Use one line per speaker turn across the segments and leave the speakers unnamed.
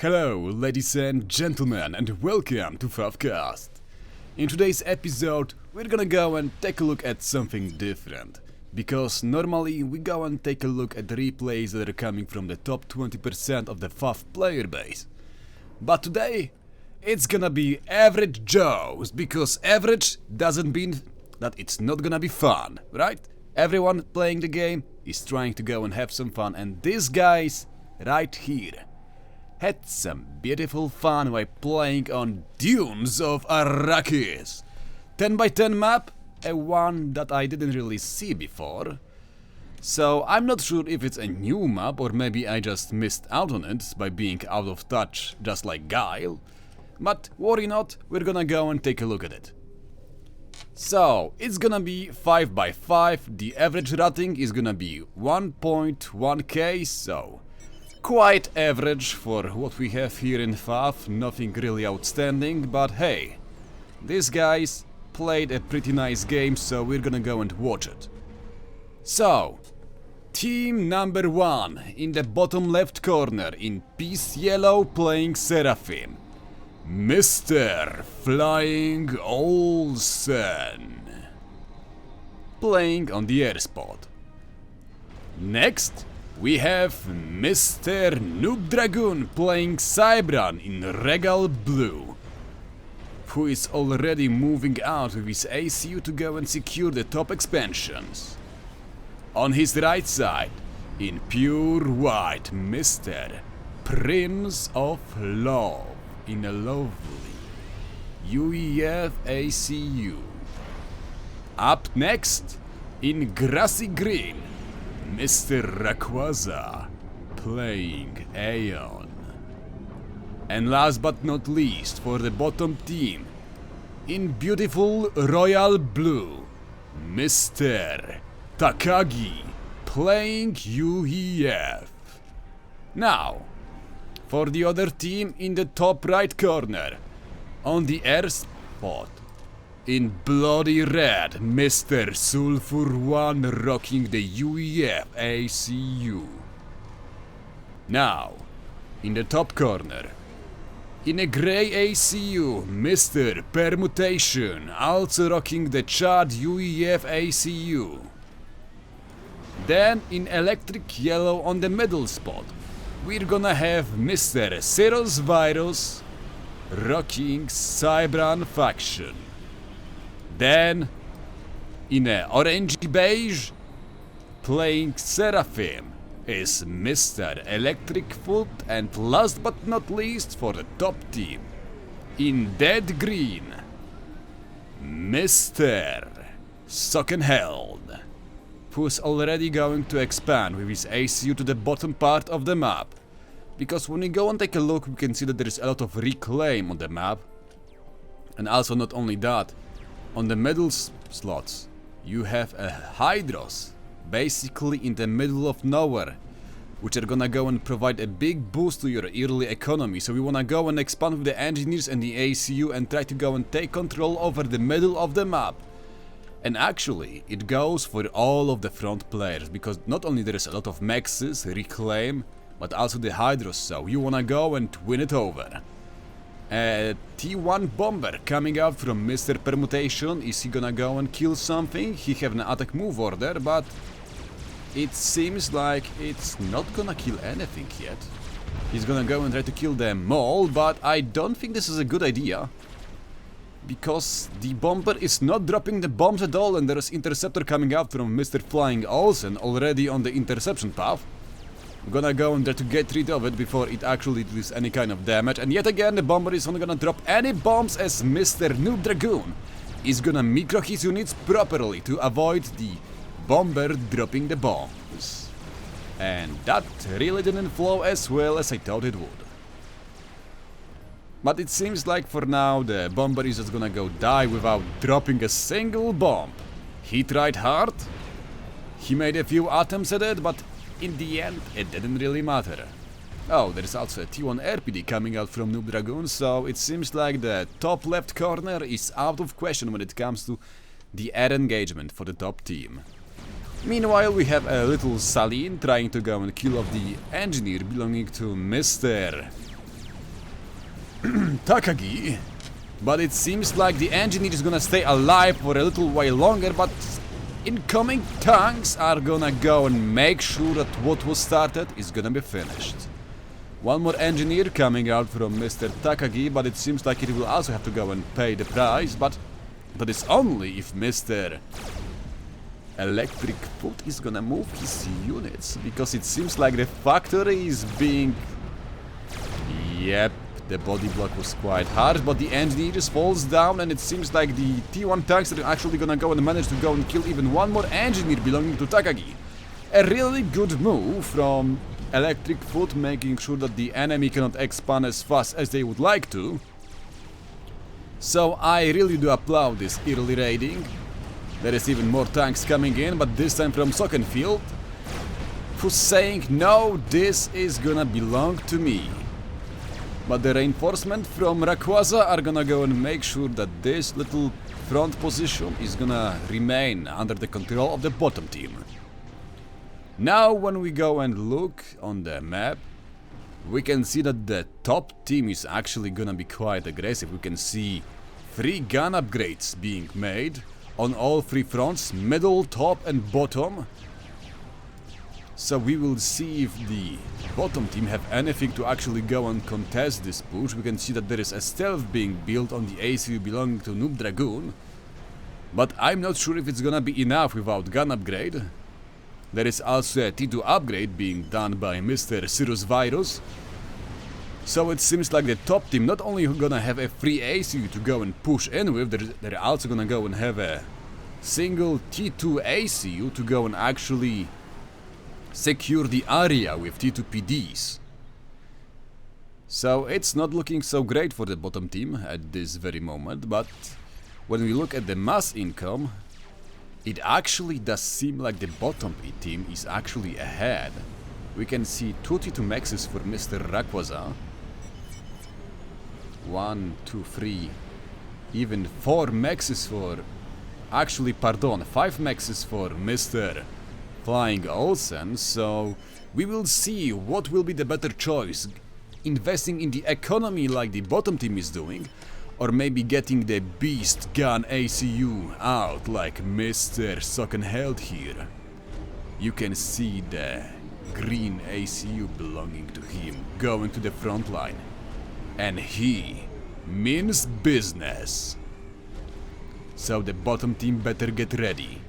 Hello, ladies and gentlemen, and welcome to FAF. In today's episode, we're gonna go and take a look at something different. Because normally we go and take a look at replays that are coming from the top 20% of the FAF player base. But today, it's gonna be average Joes, because average doesn't mean that it's not gonna be fun, right? Everyone playing the game is trying to go and have some fun, and these guys right here had some beautiful fun while playing on Dunes of Arracis. 10x10 map, a one that I didn't really see before. So I'm not sure if it's a new map or maybe I just missed out on it by being out of touch just like Guile. But worry not, we're gonna go and take a look at it. So it's gonna be 5x5, the average rating is gonna be 1.1k, so quite average for what we have here in FAF, nothing really outstanding, but hey, these guys played a pretty nice game, so we're gonna go and watch it. So, team number 1 in the bottom left corner in Peace Yellow playing Seraphim, Mr. Flying Olsen, playing on the air spot. Next, we have Mr. Noob Dragoon playing Cybran in Regal Blue, who is already moving out with his ACU to go and secure the top expansions. On his right side, in pure white, Mr. Prince of Love in a lovely UEF ACU. Up next, in grassy green, Mr. Rayquaza playing Aeon. And last but not least, for the bottom team, in beautiful royal blue, Mr. Takagi playing UEF. Now, for the other team in the top right corner, on the air spot, in bloody red, Mr. Sulfur 1 rocking the UEF ACU. Now, in the top corner, in a grey ACU, Mr. Permutation also rocking the Chad UEF ACU. Then in electric yellow on the middle spot, we're gonna have Mr. Ceros Virus rocking Cybran faction. Then, in a orangey beige, playing Seraphim is Mr. Electric Foot, and last but not least for the top team, in dead green, Mr. Sockenheld, who's already going to expand with his ACU to the bottom part of the map. Because when we go and take a look, we can see that there is a lot of reclaim on the map. And also not only that, on the middle slots, you have a Hydros, basically in the middle of nowhere, which are gonna go and provide a big boost to your early economy. So we wanna go and expand with the engineers and the ACU and try to go and take control over the middle of the map. And actually, it goes for all of the front players, because not only there is a lot of Maxes, reclaim, but also the Hydros, so you wanna go and win it over. A T1 bomber coming out from Mr. Permutation. Is he gonna go and kill something? He have an attack move order, but it seems like it's not gonna kill anything yet. He's gonna go and try to kill the mole, but I don't think this is a good idea. Because the bomber is not dropping the bombs at all, and there is interceptor coming out from Mr. Flying Olsen already on the interception path. I'm gonna go and try to get rid of it before it actually does any kind of damage. And yet again, the bomber is not gonna drop any bombs, as Mr. Noob Dragoon is gonna micro his units properly to avoid the bomber dropping the bombs. And that really didn't flow as well as I thought it would. But it seems like for now the bomber is just gonna go die without dropping a single bomb. He tried hard, he made a few attempts at it, but in the end, it didn't really matter. Oh, there's also a T1 RPD coming out from Noob Dragoon, so it seems like the top left corner is out of question when it comes to the air engagement for the top team. Meanwhile, we have a little Saline trying to go and kill off the engineer belonging to Mr. Takagi. But it seems like the engineer is gonna stay alive for a little while longer, but incoming tanks are gonna go and make sure that what was started is gonna be finished. One more engineer coming out from Mr. Takagi, but it seems like it will also have to go and pay the price, but that is only if Mr. Electric Foot is gonna move his units, because it seems like the factory is being... Yep, the body block was quite hard, but the engineer just falls down, and it seems like the T1 tanks are actually gonna go and manage to go and kill even one more engineer belonging to Takagi. A really good move from Electric Foot, making sure that the enemy cannot expand as fast as they would like to. So I really do applaud this early raiding. There is even more tanks coming in, but this time from Sockenfield, who's saying, no, this is gonna belong to me. But the reinforcement from Rayquaza are gonna go and make sure that this little front position is gonna remain under the control of the bottom team. Now when we go and look on the map, we can see that the top team is actually gonna be quite aggressive. We can see 3 gun upgrades being made on all 3 fronts, middle, top and bottom. So we will see if the bottom team have anything to actually go and contest this push. We can see that there is a stealth being built on the ACU belonging to Noob Dragoon, but I'm not sure if it's gonna be enough without gun upgrade. There is also a T2 upgrade being done by Mr. Cyrus Virus. So it seems like the top team not only gonna have a free ACU to go and push in with, they're also gonna go and have a single T2 ACU to go and actually secure the area with T2 PDs. So it's not looking so great for the bottom team at this very moment, but when we look at the mass income, it actually does seem like the bottom team is actually ahead. We can see 2 T2 maxes for Mr. Rayquaza. 1, 2, 3, even 4 maxes for... Actually, pardon, 5 maxes for Mr. Flying Olsen, so we will see what will be the better choice. Investing in the economy like the bottom team is doing, or maybe getting the beast gun ACU out like Mr. Sockenheld here. You can see the green ACU belonging to him going to the front line. And he means business. So the bottom team better get ready,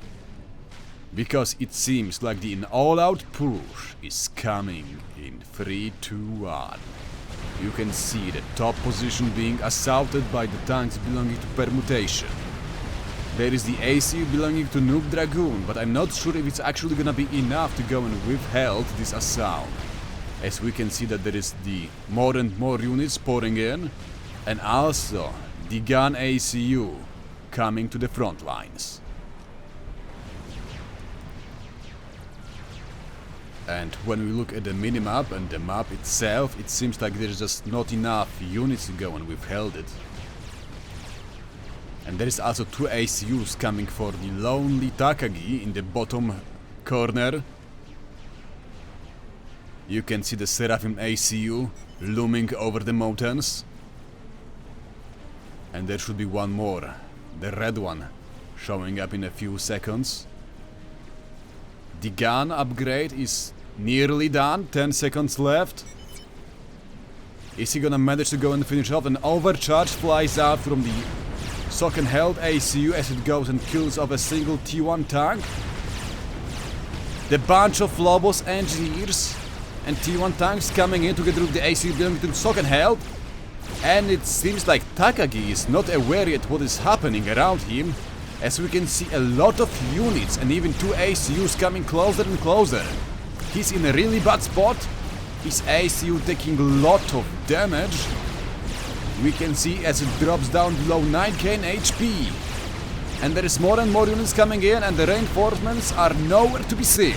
because it seems like the all-out push is coming in 3, 2, 1. You can see the top position being assaulted by the tanks belonging to Permutation. There is the ACU belonging to Noob Dragoon, but I'm not sure if it's actually gonna be enough to go and withhold this assault. As we can see that there is the more and more units pouring in, and also the gun ACU coming to the front lines. And when we look at the minimap and the map itself, it seems like there's just not enough units to go and withhold it. And there is also 2 ACUs coming for the lonely Takagi in the bottom corner. You can see the Seraphim ACU looming over the mountains. And there should be one more, the red one, showing up in a few seconds. The gun upgrade is nearly done, 10 seconds left. Is he gonna manage to go and finish off? An overcharge flies out from the Sockenheld ACU as it goes and kills off a single T1 tank. The bunch of Lobos engineers and T1 tanks coming in together with the ACU belonging to Sockenheld. And it seems like Takagi is not aware yet what is happening around him, as we can see a lot of units and even 2 ACUs coming closer and closer. He's in a really bad spot. His ACU taking a lot of damage. We can see as it drops down below 9k in HP. And there is more and more units coming in, and the reinforcements are nowhere to be seen.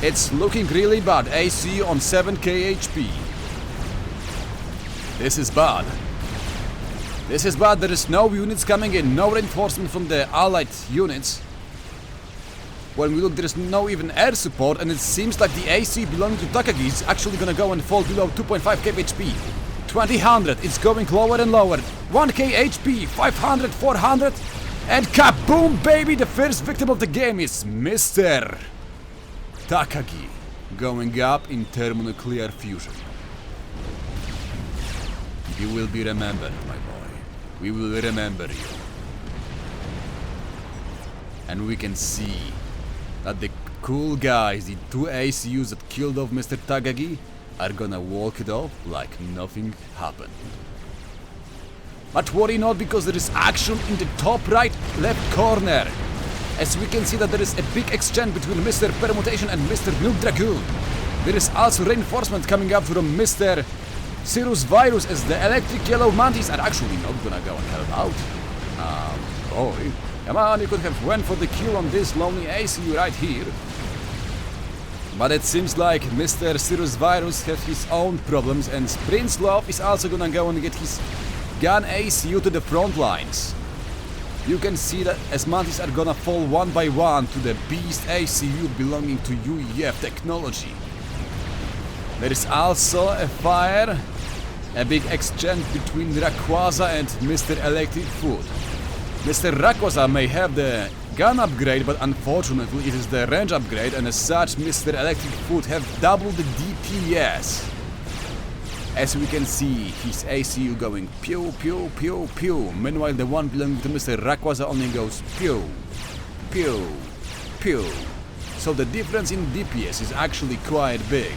It's looking really bad. ACU on 7k HP. This is bad. This is bad. There is no units coming in, no reinforcement from the allied units. When we look, there is no even air support, and it seems like the AC belonging to Takagi is actually gonna go and fall below 2.5k HP. 2000, it's going lower and lower. 1k HP, 500, 400, and kaboom, baby! The first victim of the game is Mr. Takagi, going up in thermonuclear fusion. You will be remembered, my boy. We will remember you. And we can see that the cool guys, the 2 ACUs that killed off Mr. Takagi, are gonna walk it off like nothing happened. But worry not, because there is action in the top right left corner. As we can see that there is a big exchange between Mr. Permutation and Mr. Nuke Dragoon. There is also reinforcement coming up from Mr. Cirrus Virus, as the electric yellow mantis are actually not gonna go and help out. Boy, come on, you could have went for the kill on this lonely ACU right here. But it seems like Mr. Cirrus Virus has his own problems, and Prince Love is also gonna go and get his gun ACU to the front lines. You can see that as mantis are gonna fall one by one to the Beast ACU belonging to UEF technology. There is also a fire, a big exchange between Rayquaza and Mr. Electric Foot. Mr. Rayquaza may have the gun upgrade, but unfortunately it is the range upgrade, and as such Mr. Electric Foot have double the DPS. As we can see, his ACU going pew pew pew pew, meanwhile the one belonging to Mr. Rayquaza only goes pew pew pew. So the difference in DPS is actually quite big.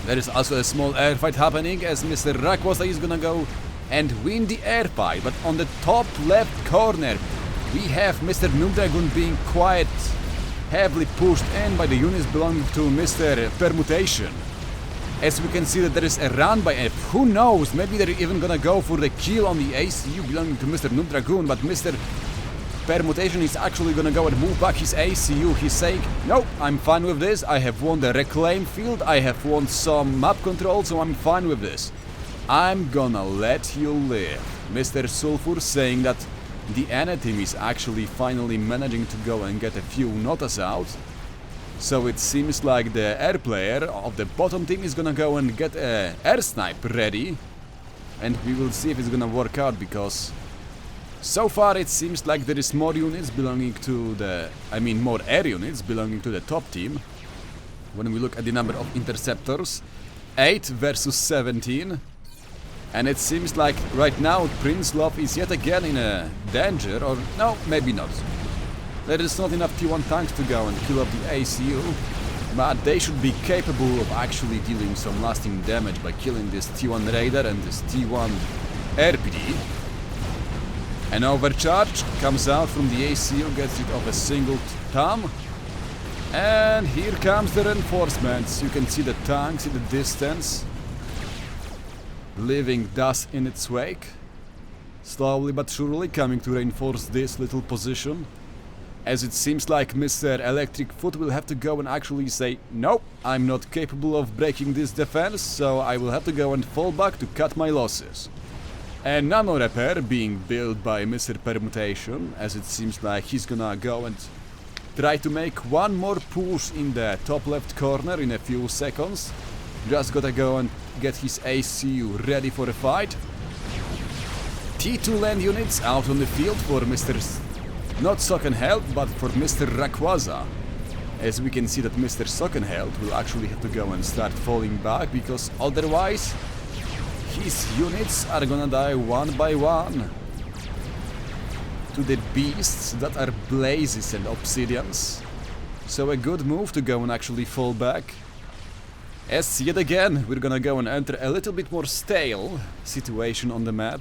There is also a small air fight happening, as Mr. Rayquaza is gonna go and win the air fight, but on the top left corner we have Mr. Nuke Dragoon being quite heavily pushed in by the units belonging to Mr. Permutation. As we can see that there is a run by F. Who knows, maybe they're even gonna go for the kill on the ACU belonging to Mr. Nuke Dragoon, but Mr. Permutation is actually gonna go and move back his ACU. He's saying, no, I'm fine with this, I have won the reclaim field, I have won some map control, so I'm fine with this. I'm gonna let you live. Mr. Sulfur saying that the NA team is actually finally managing to go and get a few notas out. So it seems like the air player of the bottom team is gonna go and get a air snipe ready. And we will see if it's gonna work out, because so far it seems like there is more units belonging to the... more air units belonging to the top team. When we look at the number of interceptors, 8 versus 17. And it seems like right now Prince Love is yet again in a danger, or no, maybe not. There is not enough T1 tanks to go and kill off the ACU, but they should be capable of actually dealing some lasting damage by killing this T1 Raider and this T1 RPD. An overcharge comes out from the ACU, gets rid of a single thumb. And here comes the reinforcements. You can see the tanks in the distance, leaving dust in its wake. Slowly but surely coming to reinforce this little position. As it seems like Mr. Electric Foot will have to go and actually say, nope, I'm not capable of breaking this defense, so I will have to go and fall back to cut my losses. A nano repair being built by Mr. Permutation, as it seems like he's gonna go and try to make one more push in the top left corner in a few seconds. Just gotta go and get his ACU ready for a fight. T2 land units out on the field for Mr. Not Sockenheld, but for Mr. Rayquaza. As we can see that Mr. Sockenheld will actually have to go and start falling back, because otherwise his units are gonna die one by one to the beasts that are blazes and obsidians. So a good move to go and actually fall back. As yet again we're gonna go and enter a little bit more stale situation on the map,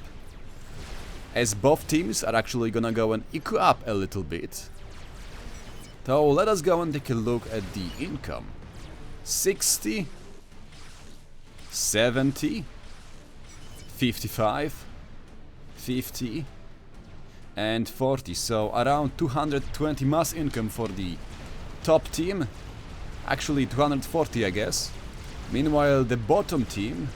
as both teams are actually gonna go and equal up a little bit. So let us go and take a look at the income. 60, 70, 55, 50 and 40, so around 220 mass income for the top team. Actually 240, I guess. Meanwhile the bottom team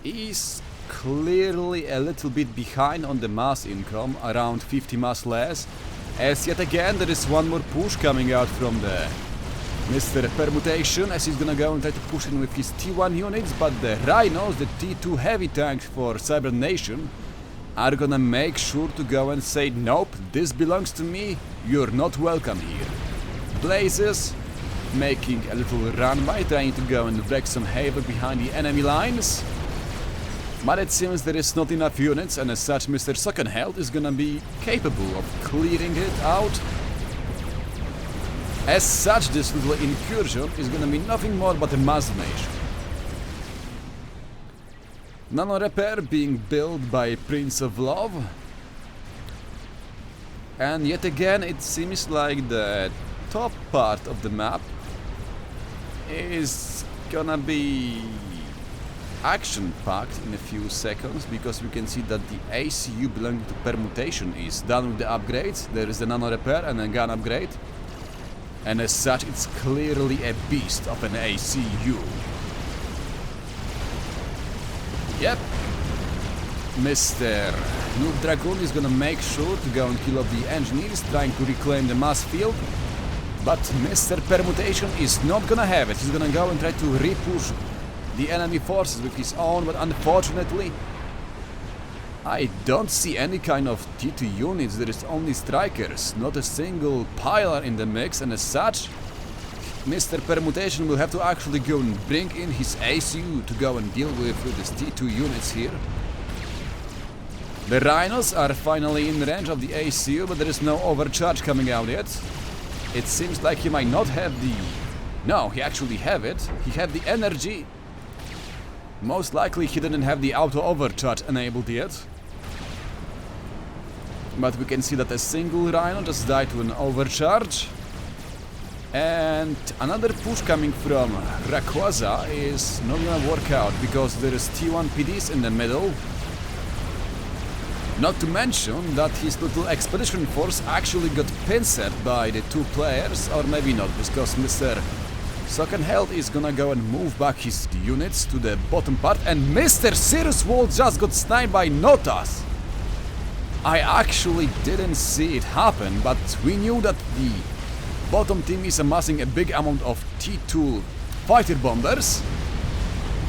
is clearly a little bit behind on the mass income, around 50 mass less. As yet again there is one more push coming out from the Mr. Permutation, as he's gonna go and try to push in with his T1 units, but the Rhinos, the T2 heavy tanks for Cyber Nation, are gonna make sure to go and say, nope, this belongs to me, you're not welcome here. Blazes, making a little run by, trying to go and wreak some havoc behind the enemy lines. But it seems there is not enough units, and as such Mr. Suckenheld is gonna be capable of clearing it out. As such, this little incursion is gonna be nothing more but a massacre. Nano repair being built by Prince of Love. And yet again it seems like the top part of the map is gonna be action-packed in a few seconds, because we can see that the ACU belonging to Permutation is done with the upgrades. There is the nano repair and a gun upgrade. And as such, it's clearly a beast of an ACU. Yep. Mr. Noob Dragoon is gonna make sure to go and kill off the engineers, trying to reclaim the mass field. But Mr. Permutation is not gonna have it. He's gonna go and try to repush the enemy forces with his own, but unfortunately, I don't see any kind of T2 units. There is only strikers, not a single piler in the mix, and as such, Mr. Permutation will have to actually go and bring in his ACU to go and deal with these T2 units here. The Rhinos are finally in range of the ACU, but there is no overcharge coming out yet. It seems like he might not have the... No, he actually have it. He have the energy. Most likely he didn't have the auto overcharge enabled yet. But we can see that a single Rhino just died to an overcharge. And another push coming from Rayquaza is not gonna work out, because there is T1 PDs in the middle. Not to mention that his little expedition force actually got pinched by the two players, or maybe not, because Mr. Suckenheld is gonna go and move back his units to the bottom part, and Mr. Cirrus Wall just got sniped by Notas. I actually didn't see it happen, but we knew that the bottom team is amassing a big amount of T2 fighter bombers.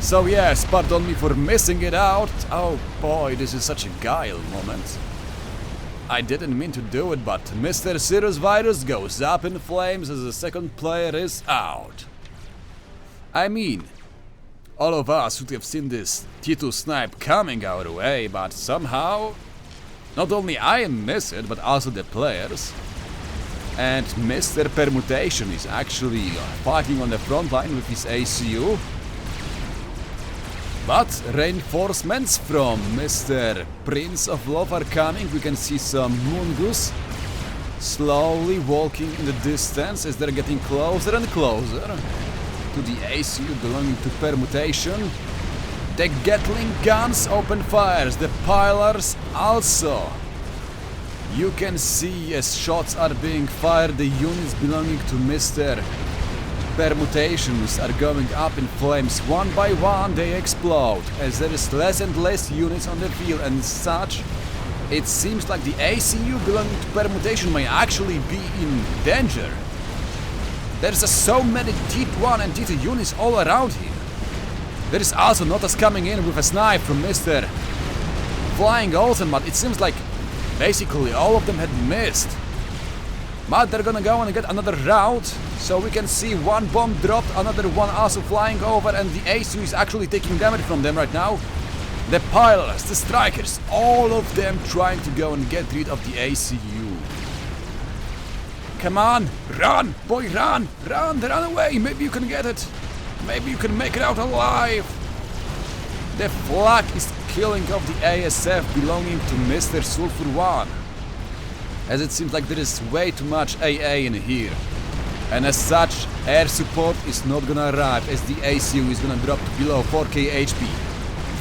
So yes, pardon me for missing it out. Oh boy, this is such a guile moment. I didn't mean to do it, but Mr. Cirrus Virus goes up in flames as the second player is out. I mean, all of us would have seen this T2 snipe coming our way, but somehow, not only I miss it, but also the players. And Mr. Permutation is actually fighting on the front line with his ACU. But reinforcements from Mr. Prince of Love are coming. We can see some Moongoose slowly walking in the distance as they're getting closer and closer to the ACU belonging to Permutation. The Gatling guns open fires, the pilers also. You can see as shots are being fired, the units belonging to Mr. Permutations are going up in flames. One by one they explode as there is less and less units on the field, and such it seems like the ACU belonging to Permutation may actually be in danger. There's so many T1 and T2 units all around here. There is also Notas coming in with a snipe from Mr. Flying Olsen, but it seems like basically all of them had missed. But they're gonna go and get another round, so we can see one bomb dropped, another one also flying over, and the ACU is actually taking damage from them right now. The pilots, the strikers, all of them trying to go and get rid of the ACU. Come on, run, boy, run, run away, maybe you can get it. Maybe you can make it out alive. The flak is killing off the ASF belonging to Mr. Sulfur 1. As it seems like there is way too much AA in here. And as such, air support is not gonna arrive as the ACU is gonna drop to below 4k HP.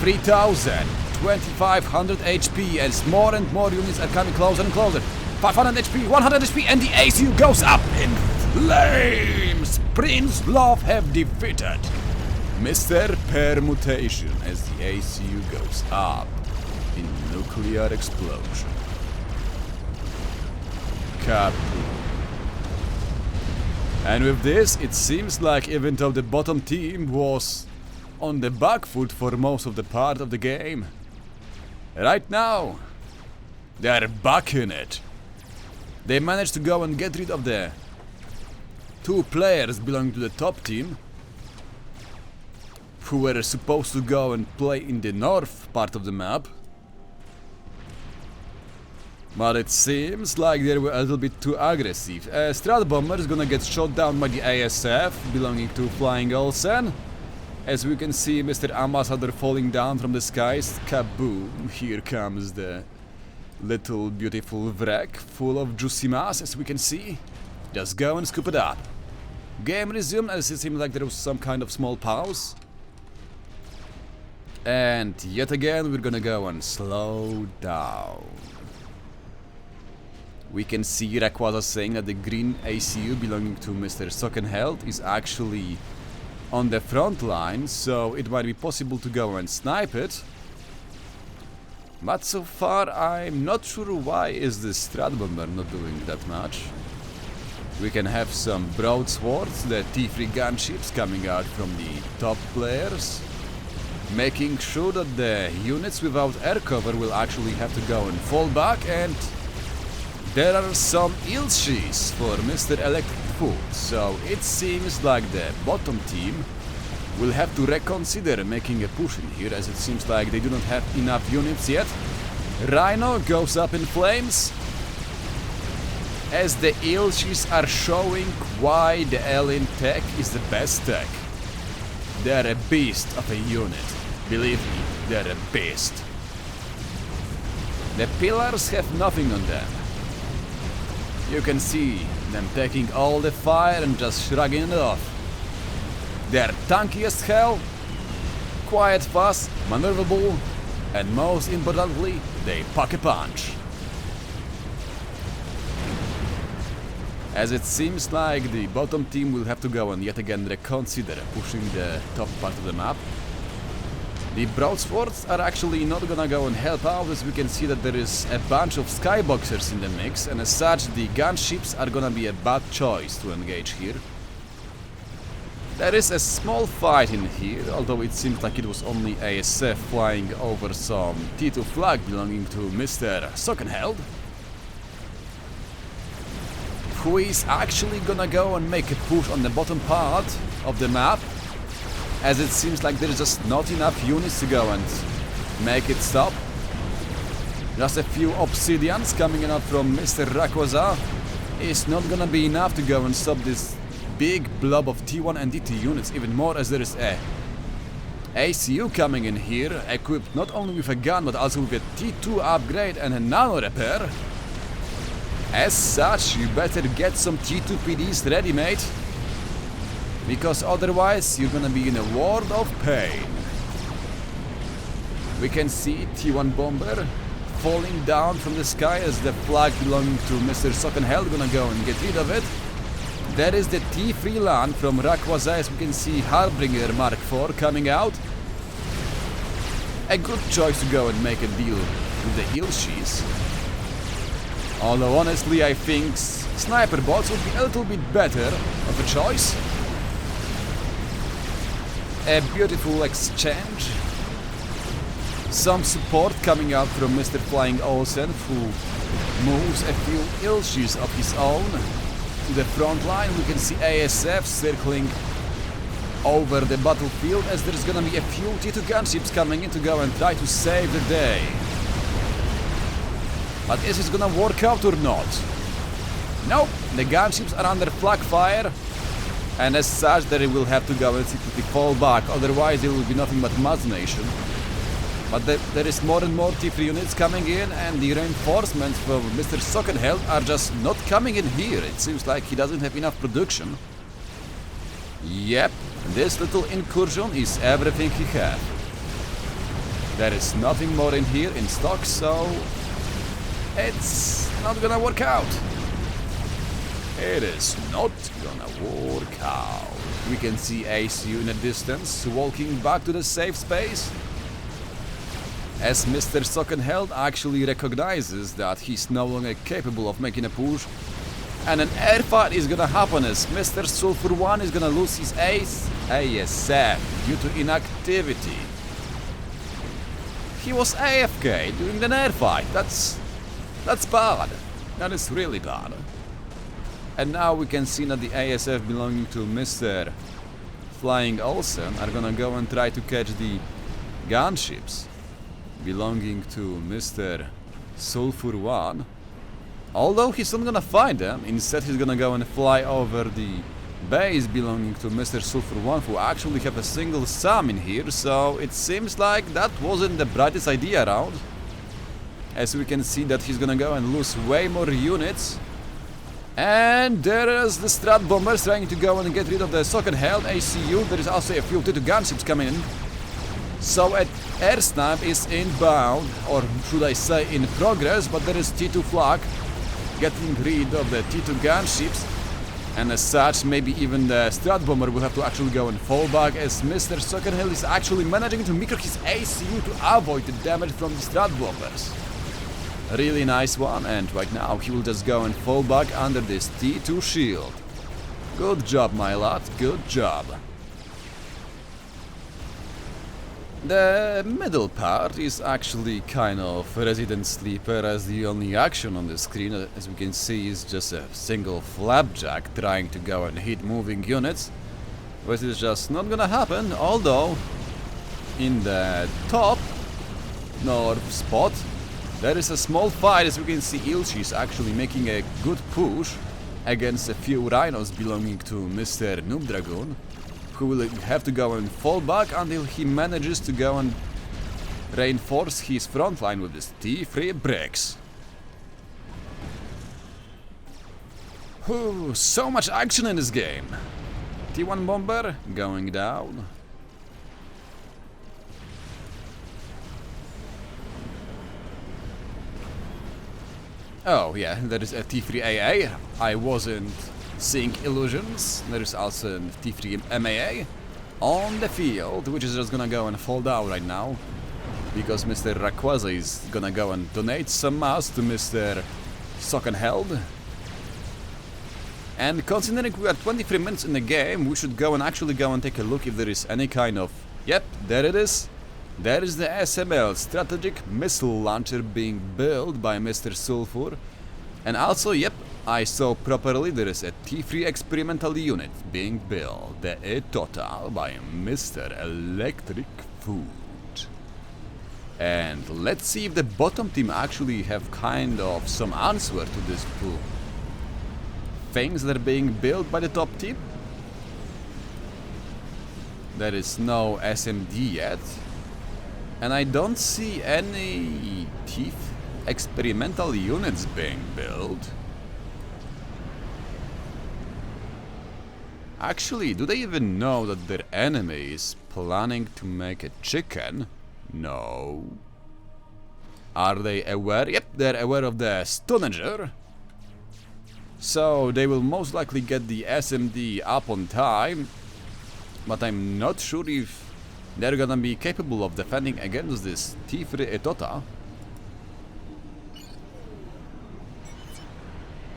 3000, 2500 HP as more and more units are coming closer and closer. 500 HP, 100 HP, and the ACU goes up in flames! Prince Love have defeated Mr. Permutation as the ACU goes up in nuclear explosion. Kaboom. And with this, it seems like even though the bottom team was on the back foot for most of the part of the game, right now, they are back in it. They managed to go and get rid of the 2 players belonging to the top team, who were supposed to go and play in the north part of the map. But it seems like they were a little bit too aggressive. Strat Bomber is gonna get shot down by the ASF belonging to Flying Olsen. As we can see, Mr. Ambassador falling down from the skies. Kaboom! Here comes the little beautiful wreck full of juicy mass, as we can see. Just go and scoop it up. Game resumed, as it seemed like there was some kind of small pause. And yet again, we're gonna go and slow down. We can see Rayquaza saying that the green ACU belonging to Mr. Sockenheld is actually on the front line, so it might be possible to go and snipe it. But so far, I'm not sure why is this Strat Bomber not doing that much. We can have some broadswords, the T3 gunships coming out from the top players, making sure that the units without air cover will actually have to go and fall back, and there are some Ilshis for Mr. Electric Foot, so it seems like the bottom team will have to reconsider making a push in here, as it seems like they do not have enough units yet. Rhino goes up in flames, as the Ilshis are showing why the alien tech is the best tech. They're a beast of a unit. Believe me, they're a beast. The pillars have nothing on them. You can see them taking all the fire and just shrugging it off. They're tanky as hell, quite fast, maneuverable, and most importantly, they pack a punch. As it seems like the bottom team will have to go and yet again reconsider pushing the top part of the map. The broadswords are actually not gonna go and help out, as we can see that there is a bunch of skyboxers in the mix, and as such the gunships are gonna be a bad choice to engage here. There is a small fight in here, although it seems like it was only ASF flying over some T2 flag belonging to Mr. Sockenheld, who is actually gonna go and make a push on the bottom part of the map, as it seems like there is just not enough units to go and make it stop. Just a few obsidians coming in up from Mr. Rayquaza is not gonna be enough to go and stop this big blob of T1 and T2 units, even more as there is a ACU coming in here, equipped not only with a gun but also with a T2 upgrade and a nano repair. As such, you better get some T2 PDs ready, mate, because otherwise you're gonna be in a world of pain. We can see T1 Bomber falling down from the sky as the flag belonging to Mr. Sockenheld gonna go and get rid of it. There is the T3 LAN from Rayquaza, as we can see Harbinger Mark IV coming out. A good choice to go and make a deal with the Ilshis. Although honestly I think sniper bots would be a little bit better of a choice. A beautiful exchange. Some support coming out from Mr. Flying Olsen, who moves a few Ilshis of his own to the front line. We can see ASF circling over the battlefield, as there's gonna be a few T2 gunships coming in to go and try to save the day. But is it gonna work out or not? Nope, the gunships are under flak fire, and as such they will have to go and simply fall back, otherwise there will be nothing but Mud Nation. But there is more and more T3 units coming in, and the reinforcements from Mr. Sockenheld are just not coming in here. It seems like he doesn't have enough production. Yep, this little incursion is everything he had. There is nothing more in here in stock, so it's not gonna work out. It is not gonna work out. We can see ACU in the distance, walking back to the safe space, as Mr. Sockenheld actually recognizes that he's no longer capable of making a push And an air fight is gonna happen as Mr. Sulfur 1 is gonna lose his ASF due to inactivity. He was AFK during the air fight. That's bad. That is really bad. And now we can see that the ASF belonging to Mr. Flying Olsen are gonna go and try to catch the gunships belonging to Mr. Sulfur 1. Although he's not gonna find them, instead he's gonna go and fly over the base belonging to Mr. Sulfur 1, who actually have a single SAM in here, so it seems like that wasn't the brightest idea around. As we can see that he's gonna go and lose way more units. And there is the Strat Bombers trying to go and get rid of the socket-held ACU. There is also a few T2 gunships coming in. So an air snipe is inbound, or should I say in progress, but there is T2 flag getting rid of the T2 gunships. And as such, maybe even the Strat Bomber will have to actually go and fall back, as Mr. Socket-held is actually managing to micro his ACU to avoid the damage from the Strat Bombers. Really nice one, and right now he will just go and fall back under this T2 shield. Good job, my lad, good job. The middle part is actually kind of Resident Sleeper, as the only action on the screen, as we can see, is just a single flapjack trying to go and hit moving units, which is just not gonna happen, although in the top north spot there is a small fight. As we can see, Ilchi is actually making a good push against a few rhinos belonging to Mr. Noob Dragoon, who will have to go and fall back until he manages to go and reinforce his front line with his T3 bricks. Whew, so much action in this game. T1 bomber going down. Oh yeah, there is a T3 AA. I wasn't seeing illusions. There is also a T3 MAA on the field, which is just gonna go and fall down right now, because Mr. Rayquaza is gonna go and donate some mass to Mr. Socket-held. And considering we are 23 minutes in the game, we should go and actually go and take a look if there is any kind of... Yep, there it is. There is the SML, Strategic Missile Launcher, being built by Mr. Sulfur. And also, yep, I saw properly, there is a T3 experimental unit being built, the E-Total, by Mr. Electric Food. And let's see if the bottom team actually have kind of some answer to these two things that are being built by the top team. There is no SMD yet. And I don't see any teeth experimental units being built. Actually, do they even know that their enemy is planning to make a chicken? No. Are they aware? Yep, they're aware of the Stonager. So they will most likely get the SMD up on time. But I'm not sure if they're gonna be capable of defending against this T3 Etota.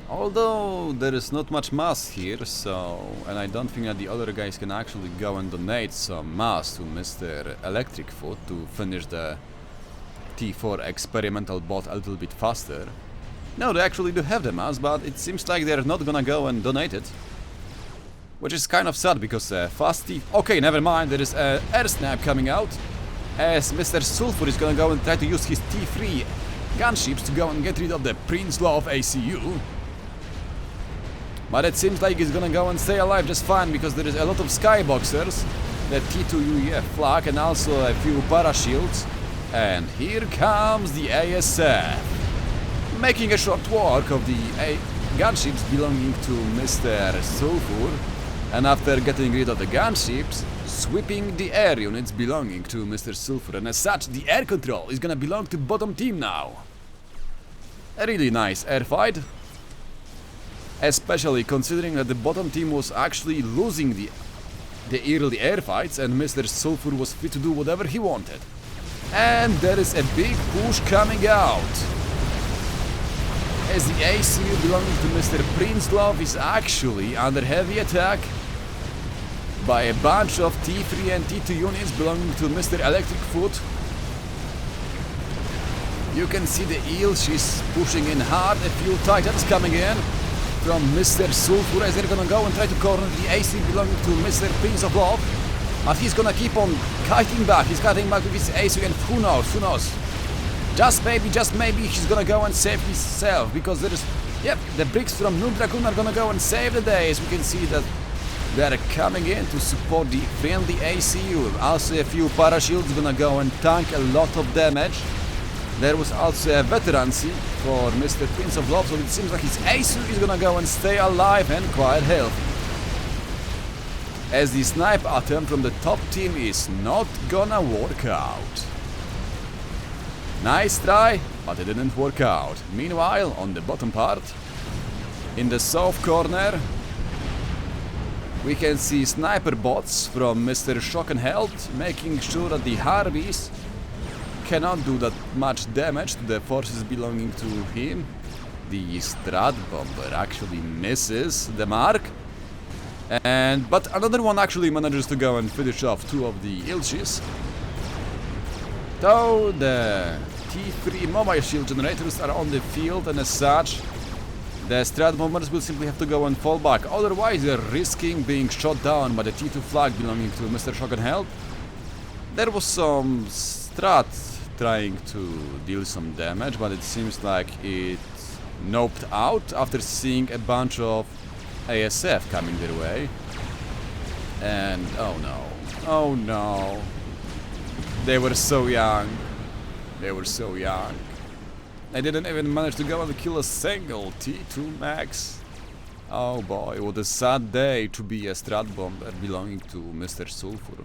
Although there is not much mass here, so... and I don't think that the other guys can actually go and donate some mass to Mr. Electric Foot to finish the T4 experimental bot a little bit faster. No, they actually do have the mass, but it seems like they're not gonna go and donate it. Which is kind of sad, because fast T... Okay, never mind, there is a air snap coming out, as Mr. Sulfur is gonna go and try to use his T3 gunships to go and get rid of the Prince Law of ACU. But it seems like he's gonna go and stay alive just fine, because there is a lot of skyboxers, the T2 UEF flag, and also a few parashields. And here comes the ASF, making a short work of the gunships belonging to Mr. Sulfur. And after getting rid of the gunships, sweeping the air units belonging to Mr. Sulfur, and as such, the air control is gonna belong to bottom team now. A really nice air fight, especially considering that the bottom team was actually losing the early air fights, and Mr. Sulfur was free to do whatever he wanted. And there is a big push coming out. as the ACU belonging to Mr. Prinslov is actually under heavy attack by a bunch of T3 and T2 units belonging to Mr. Electric Foot. You can see the eel, she's pushing in hard, a few titans coming in from Mr. Sulfur as they're gonna go and try to corner the AC belonging to Mr. Prince of Love. But he's gonna keep on kiting back, he's kiting back with his AC and who knows. Just maybe he's gonna go and save himself because there's, yep, the bricks from Noob Dragoon are gonna go and save the day as we can see that they're coming in to support the friendly ACU. Also a few parashields gonna go and tank a lot of damage. There was also a veterancy for Mr. Prince of Love, so it seems like his ACU is gonna go and stay alive and quite healthy. As the snipe attempt from the top team is not gonna work out. Nice try, but it didn't work out. Meanwhile, on the bottom part, in the south corner, we can see sniper bots from Mr. Schockenheld, making sure that the Harbies cannot do that much damage to the forces belonging to him. The Strat Bomber actually misses the mark, but another one actually manages to go and finish off two of the Ilchis. Though the T3 mobile shield generators are on the field, and as such, the Strat Bombers will simply have to go and fall back. Otherwise, they're risking being shot down by the T2 flag belonging to Mr. Schockenheld. There was some Strat trying to deal some damage, but it seems like it noped out after seeing a bunch of ASF coming their way. And oh no, they were so young. I didn't even manage to go and kill a single T2 max. Oh boy, what a sad day to be a Strat Bomber belonging to Mr. Sulfur.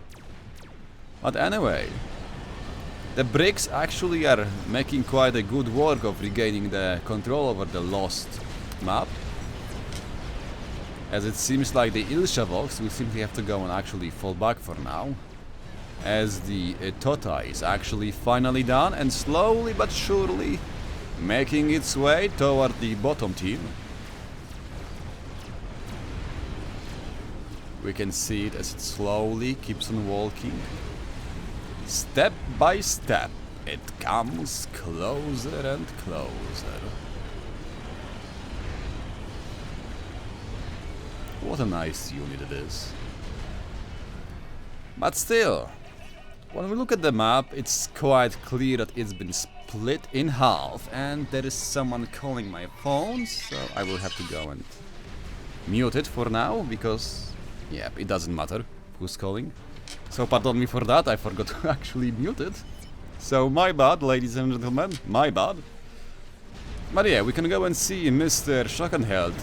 But anyway, the bricks actually are making quite a good work of regaining the control over the lost map. As it seems like the Ilshavox will simply have to go and actually fall back for now. As the Tota is actually finally done and slowly but surely making its way toward the bottom team. We can see it as it slowly keeps on walking. Step by step, it comes closer and closer. What a nice unit it is. But still, when we look at the map, it's quite clear that it's been split in half, and there is someone calling my phone, so I will have to go and mute it for now, because, yeah, it doesn't matter who's calling. So pardon me for that, I forgot to actually mute it. So my bad, ladies and gentlemen, my bad. But yeah, we can go and see Mr. Schockenheld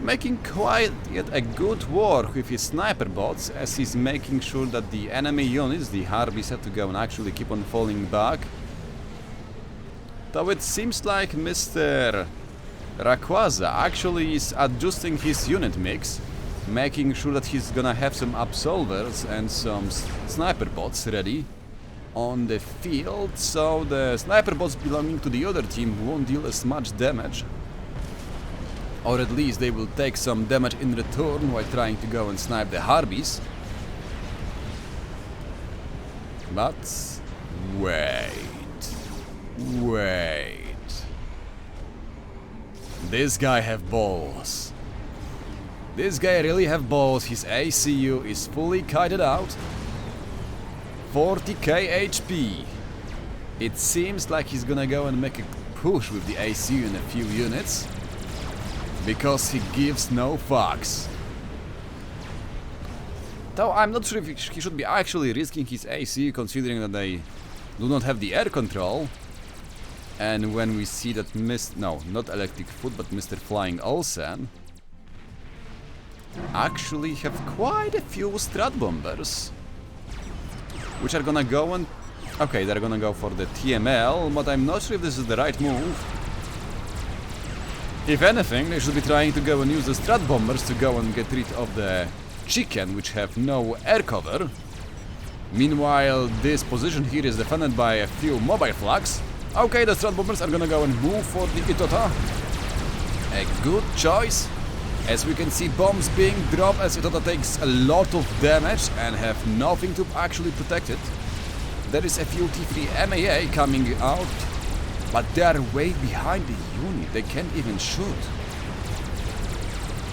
making quite yet a good work with his sniper bots, as he's making sure that the enemy units, the Harbies, have to go and actually keep on falling back. Though it seems like Mr. Rayquaza actually is adjusting his unit mix, making sure that he's gonna have some absolvers and some sniper bots ready on the field, so the sniper bots belonging to the other team won't deal as much damage. Or at least they will take some damage in return while trying to go and snipe the Harbies. But wait. This guy have balls. This guy really have balls. His ACU is fully kited out. 40k HP. It seems like he's gonna go and make a push with the ACU in a few units, because he gives no fucks. Though I'm not sure if he should be actually risking his AC, considering that they do not have the air control. And when we see that not Electric Foot, but Mr. Flying Olsen actually have quite a few Strat Bombers, which are gonna go and... okay, they're gonna go for the TML, but I'm not sure if this is the right move. If anything, they should be trying to go and use the Strat Bombers to go and get rid of the chicken, which have no air cover. Meanwhile, this position here is defended by a few mobile flags. Okay, the Strat Bombers are gonna go and move for the Itota. A good choice. As we can see, bombs being dropped as Itota takes a lot of damage and have nothing to actually protect it. There is a few T3 MAA coming out, but they are way behind the unit. They can't even shoot.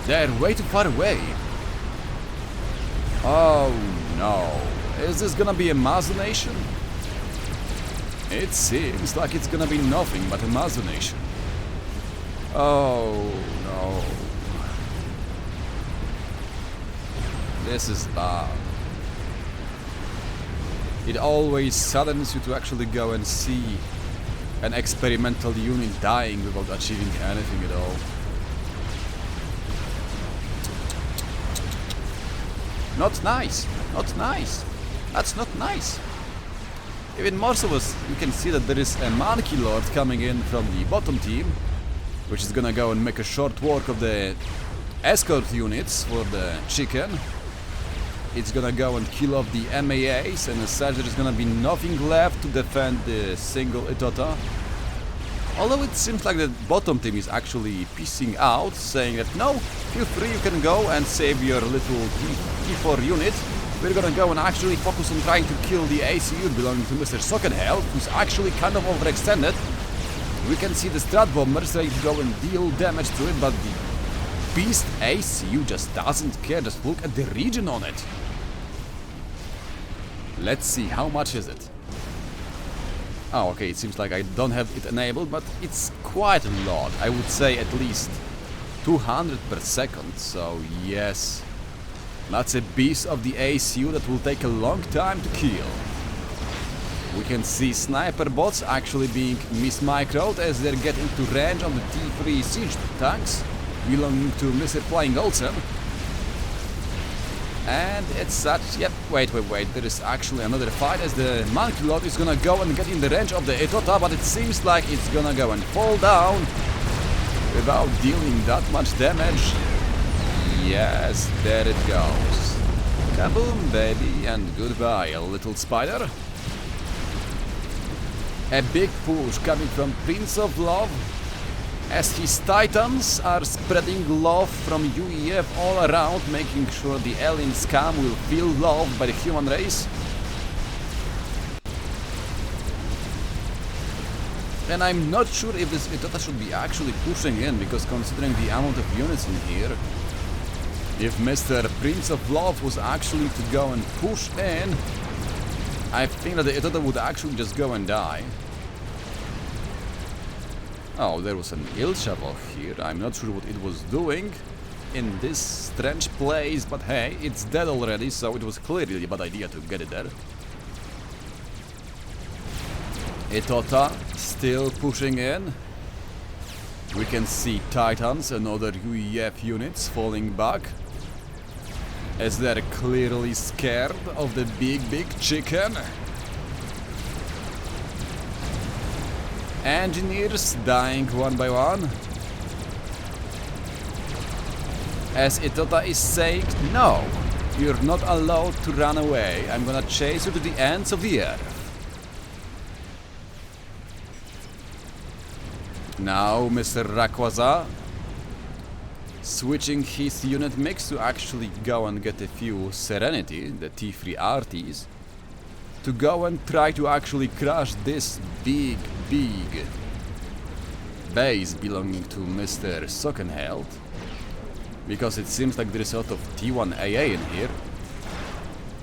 They are way too far away. Oh no. Is this gonna be a Mazonation? It seems like it's gonna be nothing but a Mazonation. Oh no. This is bad. It always saddens you to actually go and see an experimental unit dying without achieving anything at all. Not nice. Not nice. That's not nice. Even more so, you can see that there is a Monkey Lord coming in from the bottom team, which is gonna go and make a short work of the escort units for the chicken. It's gonna go and kill off the MAAs, and as such there is gonna be nothing left to defend the single Itota. Although it seems like the bottom team is actually piecing out, saying that no, feel free, you can go and save your little T4 unit. We're gonna go and actually focus on trying to kill the ACU belonging to Mr. Sockenhell, who's actually kind of overextended. We can see the Strat Bombers ready to go and deal damage to it, but the Beast ACU just doesn't care. Just look at the region on it. Let's see, how much is it? Oh, okay, it seems like I don't have it enabled, but it's quite a lot. I would say at least 200 per second, so yes. That's a beast of the ACU that will take a long time to kill. We can see sniper bots actually being mismicroed as they're getting to range on the T3 siege tanks belonging to Mr. Flying Olsen. And it's such, yep, wait, there is actually another fight as the Monkey Lord is gonna go and get in the range of the Itota, but it seems like it's gonna go and fall down without dealing that much damage. Yes, there it goes. Kaboom, baby, and goodbye, little spider. A big push coming from Prince of Love, as his titans are spreading love from UEF all around, making sure the alien scum will feel loved by the human race. And I'm not sure if this Itota should be actually pushing in, because considering the amount of units in here, if Mr. Prince of Love was actually to go and push in, I think that the Itota would actually just go and die. Oh, there was an Ilshavok here. I'm not sure what it was doing in this strange place, but hey, it's dead already, so it was clearly a bad idea to get it there. Itota still pushing in. We can see Titans and other UEF units falling back, as they're clearly scared of the big chicken. Engineers dying one by one, as Itota is saying, no, you're not allowed to run away, I'm gonna chase you to the ends of the earth. Now Mr. Rayquaza switching his unit mix to actually go and get a few Serenity, the T3 RTs, to go and try to actually crush this big base belonging to Mr. Sockenheld, because it seems like there is a lot of T1 AA in here.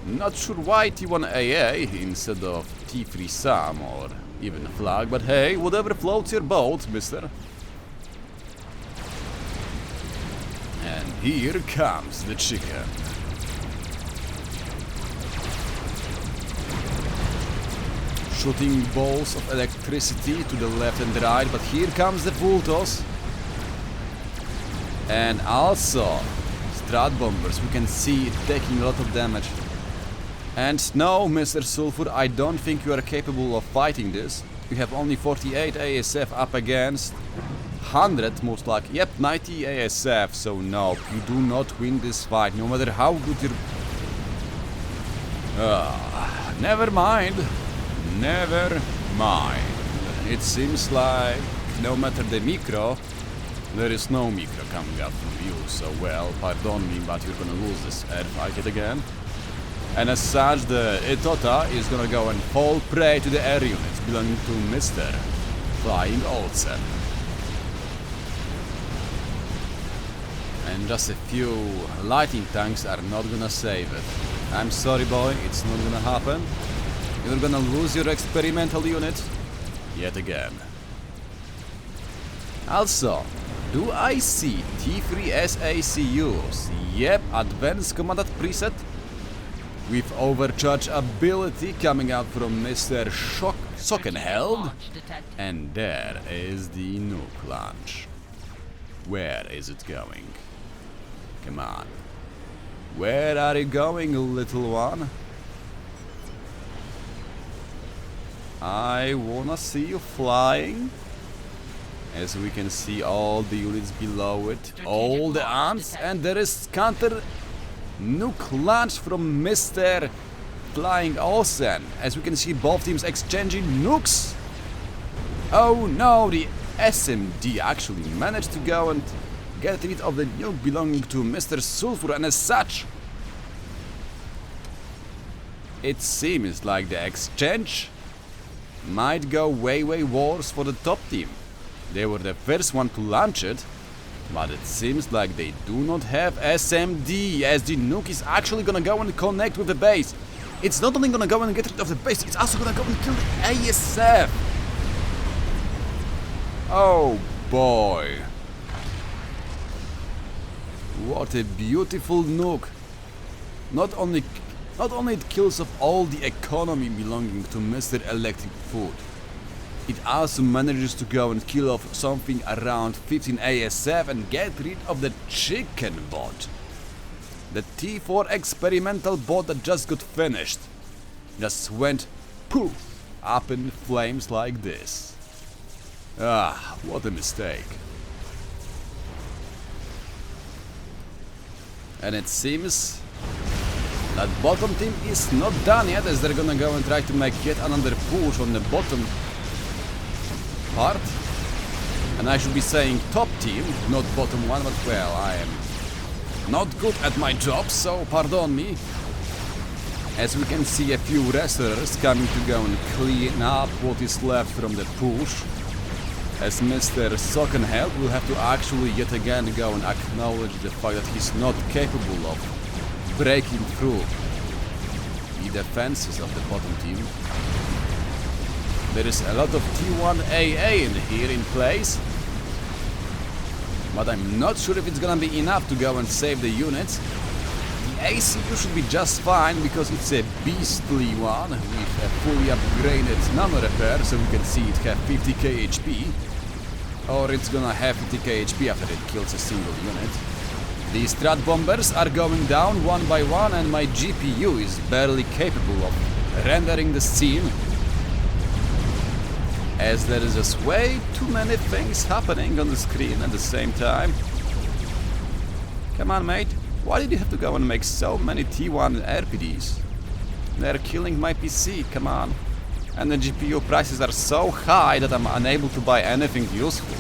Not sure why T1 AA instead of T3 Sam or even Flag, but hey, whatever floats your boat, mister. And here comes the chicken. Shooting balls of electricity to the left and right, but here comes the Pultos. And also Strat Bombers, we can see it taking a lot of damage. And no, Mr. Sulfur, I don't think you are capable of fighting this. You have only 48 ASF up against 100 most likely. Yep, 90 ASF, so no, you do not win this fight, no matter how good your... never mind. Never mind. It seems like no matter the micro, There is no micro coming up from you, so well, pardon me, but you're gonna lose this airfight yet again. And as such, the Itota is gonna go and fall prey to the air units belonging to Mr. Flying Olsen. And just a few lighting tanks are not gonna save it. I'm sorry, boy, it's not gonna happen. You're gonna lose your experimental unit yet again. Also, do I see T3 SACUs? Yep, Advanced Combatant Preset with overcharge ability coming out from Mr. Sockenheld. And there is the nuke launch. Where is it going? Come on. Where are you going, little one? I wanna see you flying. As we can see all the units below it, all the ants, and there is counter nuke launch from Mr. Flying Olsen. As we can see both teams exchanging nukes. Oh no, the SMD actually managed to go and get rid of the nuke belonging to Mr. Sulfur, and as such, it seems like the exchange might go way worse for the top team. They were the first one to launch it, but it seems like they do not have SMD, as the nuke is actually gonna go and connect with the base. It's not only gonna go and get rid of the base, it's also gonna go and kill the ASF. Oh boy. What a beautiful nuke. Not only it kills off all the economy belonging to Mr. Electric Food, it also manages to go and kill off something around 15 ASF and get rid of the chicken bot. The T4 experimental bot that just got finished just went poof up in flames like this. Ah, what a mistake. And it seems that bottom team is not done yet, as they're gonna go and try to make yet another push on the bottom part. And I should be saying top team, not bottom one, but well, I am not good at my job, so pardon me. As we can see a few wrestlers coming to go and clean up what is left from the push. As Mr. Sockenheld will have to actually yet again go and acknowledge the fact that he's not capable of breaking through the defenses of the bottom team. There is a lot of T1AA in here in place, but I'm not sure if it's gonna be enough to go and save the units. The ACU should be just fine because it's a beastly one with a fully upgraded nano repair, so we can see it have 50k HP, or it's gonna have 50k HP after it kills a single unit. The strat bombers are going down one by one, and my GPU is barely capable of rendering the scene, as there is just way too many things happening on the screen at the same time. Come on, mate. Why did you have to go and make so many T1 RPDs? They're killing my PC, come on. And the GPU prices are so high that I'm unable to buy anything useful.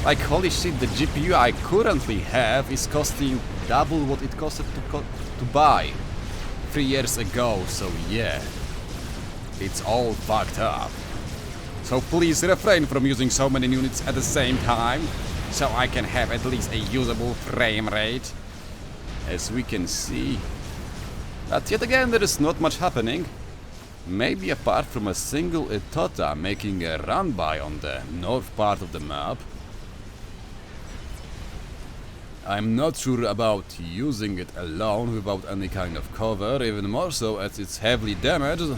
Like, holy shit, the GPU I currently have is costing double what it costed to buy 3 years ago, so yeah. It's all fucked up. So please refrain from using so many units at the same time, so I can have at least a usable frame rate. As we can see. But yet again, there is not much happening. Maybe apart from a single Itota making a run by on the north part of the map. I'm not sure about using it alone without any kind of cover, even more so as it's heavily damaged,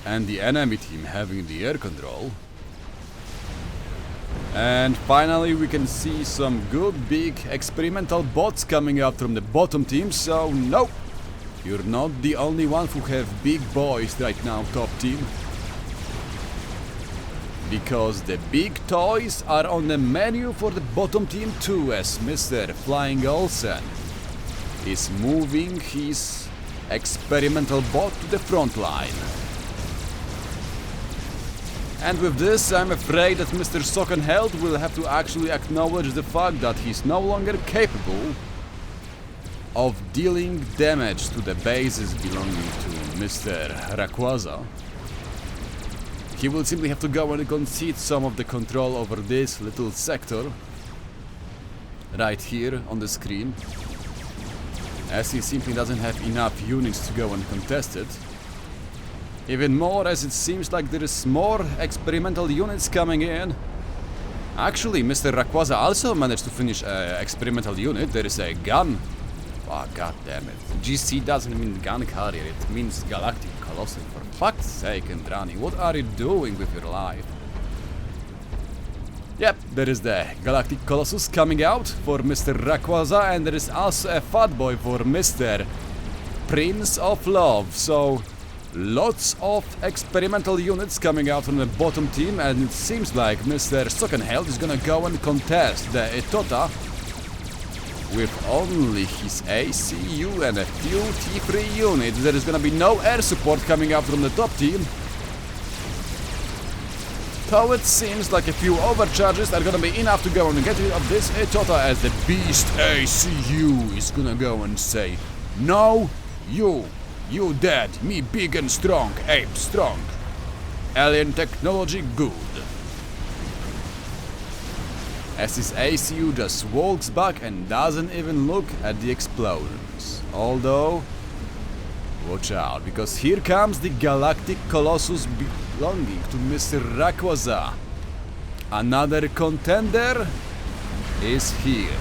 and the enemy team having the air control. And finally we can see some good big experimental bots coming out from the bottom team, so no! You're not the only one who have big boys right now, top team. Because the big toys are on the menu for the bottom team too, as Mr. Flying Olsen is moving his experimental bot to the front line. And with this, I'm afraid that Mr. Sockenheld will have to actually acknowledge the fact that he's no longer capable of dealing damage to the bases belonging to Mr. Rayquaza. He will simply have to go and concede some of the control over this little sector right here on the screen, as he simply doesn't have enough units to go and contest it. Even more, as it seems like there is more experimental units coming in. Actually, Mr. Rayquaza also managed to finish an experimental unit. There is a gun. Oh, god damn it. GC doesn't mean gun carrier, it means Galactic Colossus. For fuck's sake, Endrani, what are you doing with your life? Yep, there is the Galactic Colossus coming out for Mr. Rayquaza, and there is also a fat boy for Mr. Prince of Love. So, lots of experimental units coming out from the bottom team, and it seems like Mr. Sockenheld is gonna go and contest the Etota with only his ACU and a few T3 units. There is gonna be no air support coming out from the top team. Though it seems like a few overcharges are gonna be enough to go and get rid of this Etota, as the Beast ACU is gonna go and say, "No, you dead, me big and strong, ape strong. Alien technology good." As his ACU just walks back and doesn't even look at the explosions. Although, watch out, because here comes the Galactic Colossus belonging to Mr. Rayquaza. Another contender is here.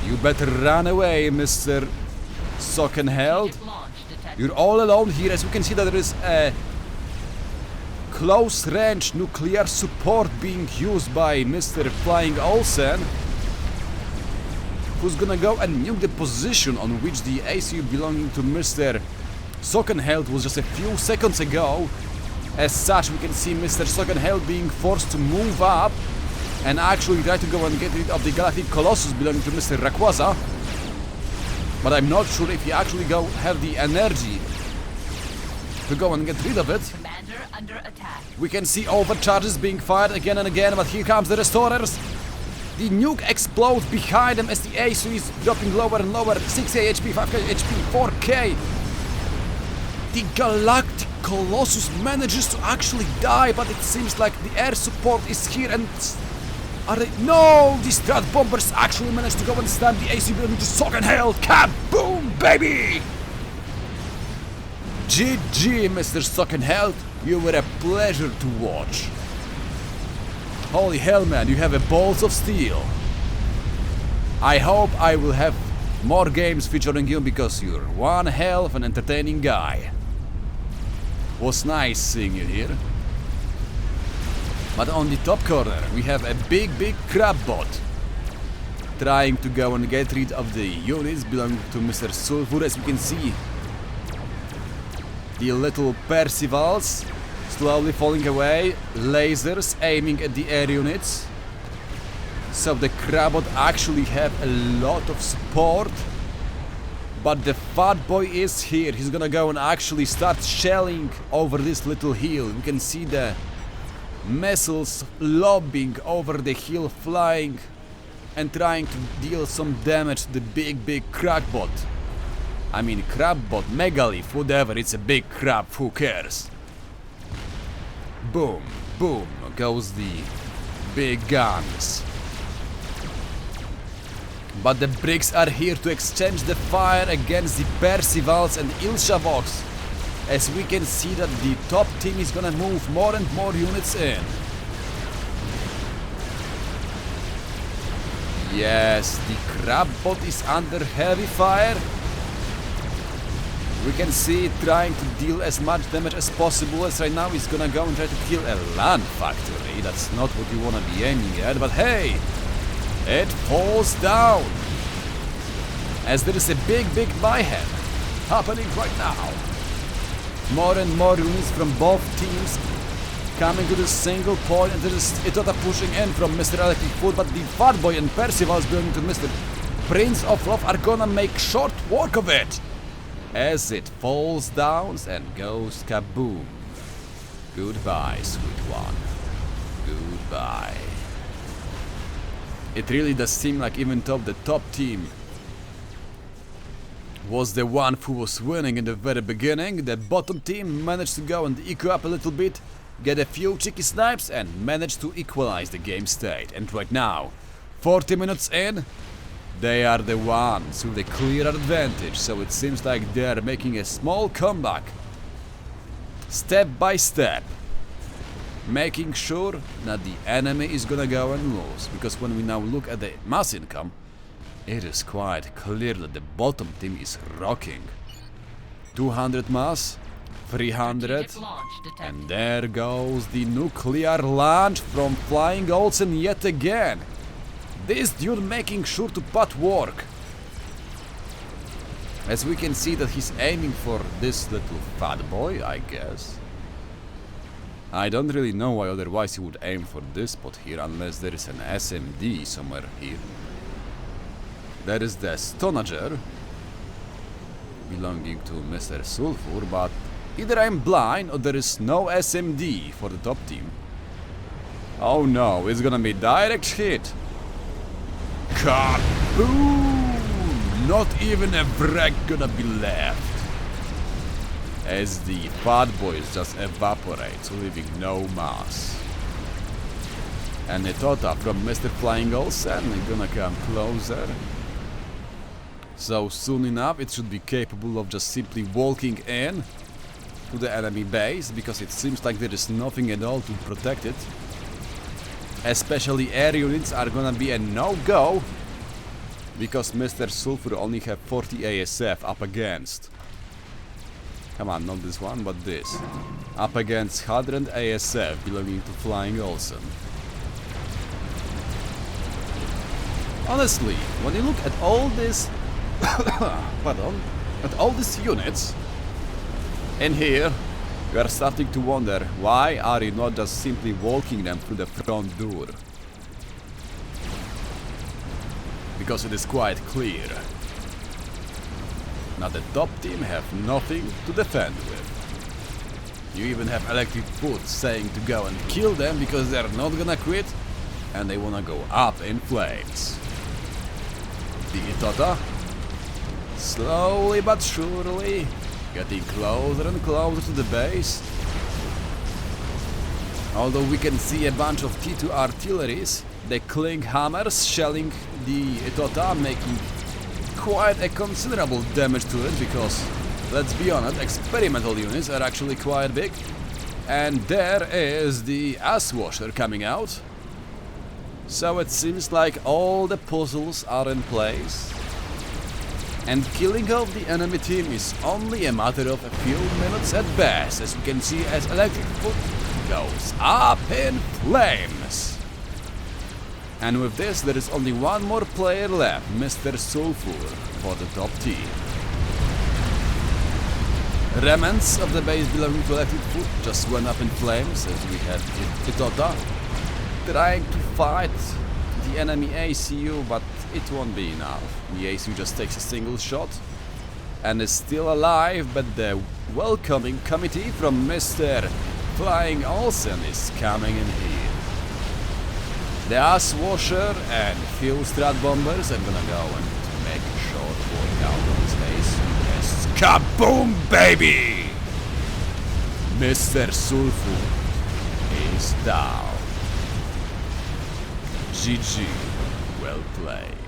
You better run away, Mr. Sockenheld. You're all alone here, as you can see that there is a close-range nuclear support being used by Mr. Flying Olsen, who's gonna go and nuke the position on which the ACU belonging to Mr. Sockenheld was just a few seconds ago. As such, we can see Mr. Sockenheld being forced to move up and actually try to go and get rid of the Galactic Colossus belonging to Mr. Rayquaza. But I'm not sure if he actually have the energy to go and get rid of it.
Commander under attack.
We can see overcharges being fired again and again, but here comes the restorers. The nuke explodes behind them as the ACU is dropping lower and lower. 6k HP, 5k HP, 4k. The Galactic Colossus manages to actually die, but it seems like the air support is here and... No! The Strat Bombers actually managed to go and stab the ACU belonging to Sockenheld. Kaboom, baby! GG, Mr. Sockenheld. You were a pleasure to watch. Holy hell, man, you have a balls of steel. I hope I will have more games featuring you, because you're one hell of an entertaining guy. Was nice seeing you here. But on the top corner, we have a big crab bot trying to go and get rid of the units belonging to Mr. Sulfur. As you can see, the little Percivals slowly falling away, lasers aiming at the air units. So the Crabot actually have a lot of support. But the fat boy is here. He's gonna go and actually start shelling over this little hill. We can see the missiles lobbing over the hill, flying and trying to deal some damage to the big crackbot. I mean, crabbot, megalith, whatever, it's a big crab, who cares? Boom, boom, goes the big guns. But the bricks are here to exchange the fire against the Percivals and Ilshavoks, as we can see that the top team is gonna move more and more units in. Yes, the crabbot is under heavy fire. We can see it trying to deal as much damage as possible, as right now it's gonna go and try to kill a land factory. That's not what you wanna be aiming at, but hey, it falls down. As there is a big mayhem happening right now. More and more units from both teams coming to the single point, and there is Etota pushing in from Mr. Electric Foot, but the Fat Boy and Percivals belonging to Mr. Prince of Love are gonna make short work of it, as it falls down and goes kaboom. Goodbye, sweet one. Goodbye. It really does seem like even though the top team was the one who was winning in the very beginning, the bottom team managed to go and eco up a little bit, get a few cheeky snipes and managed to equalize the game state. And right now, 40 minutes in, they are the ones with the clear advantage, so it seems like they are making a small comeback. Step by step. Making sure that the enemy is gonna go and lose, because when we now look at the mass income, it is quite clear that the bottom team is rocking. 200 mass, 300,
Strategic launch detected.
and there goes the nuclear launch from Flying Olsen yet again. This dude making sure to put work. As we can see that he's aiming for this little fat boy, I guess. I don't really know why otherwise he would aim for this spot here, unless there is an SMD somewhere here. That is the Stonager, belonging to Mr. Sulfur, but either I'm blind or there is no SMD for the top team. Oh no, it's gonna be direct hit. Kaboom! Not even a wreck gonna be left. As the fat boys just evaporates, leaving no mass. And the Tota from Mr. Flying Olsen is gonna come closer. So soon enough it should be capable of just simply walking in to the enemy base, because it seems like there is nothing at all to protect it. Especially air units are gonna be a no-go, because Mr. Sulfur only have 40 ASF up against. Come on, not this one, but this. Up against 100 ASF belonging to Flying Olsen. Honestly, when you look at all this pardon, at all these units in here, you are starting to wonder, why are you not just simply walking them through the front door? Because it is quite clear. Now the top team have nothing to defend with. You even have Electric Foot saying to go and kill them because they're not gonna quit and they wanna go up in flames. The Tota, slowly but surely, getting closer and closer to the base. Although we can see a bunch of T2 artilleries, the Kling hammers shelling the Tota, making quite a considerable damage to it, because, let's be honest, experimental units are actually quite big. And there is the Ass Washer coming out. So it seems like all the puzzles are in place. And killing off the enemy team is only a matter of a few minutes at best, as we can see as Electric Foot goes up in flames. And with this, there is only one more player left, Mr. Sulfur, for the top team. Remnants of the base belonging to Electric Foot just went up in flames, as we had Tota trying to fight the enemy ACU, but it won't be enough. The ACU just takes a single shot and is still alive, but the welcoming committee from Mr. Flying Olsen is coming in here. The Ass Washer and Fuel Strat Bombers are gonna go and make a short work out of his face. Yes, kaboom, baby! Mr. Sulfur is down. GG, well played.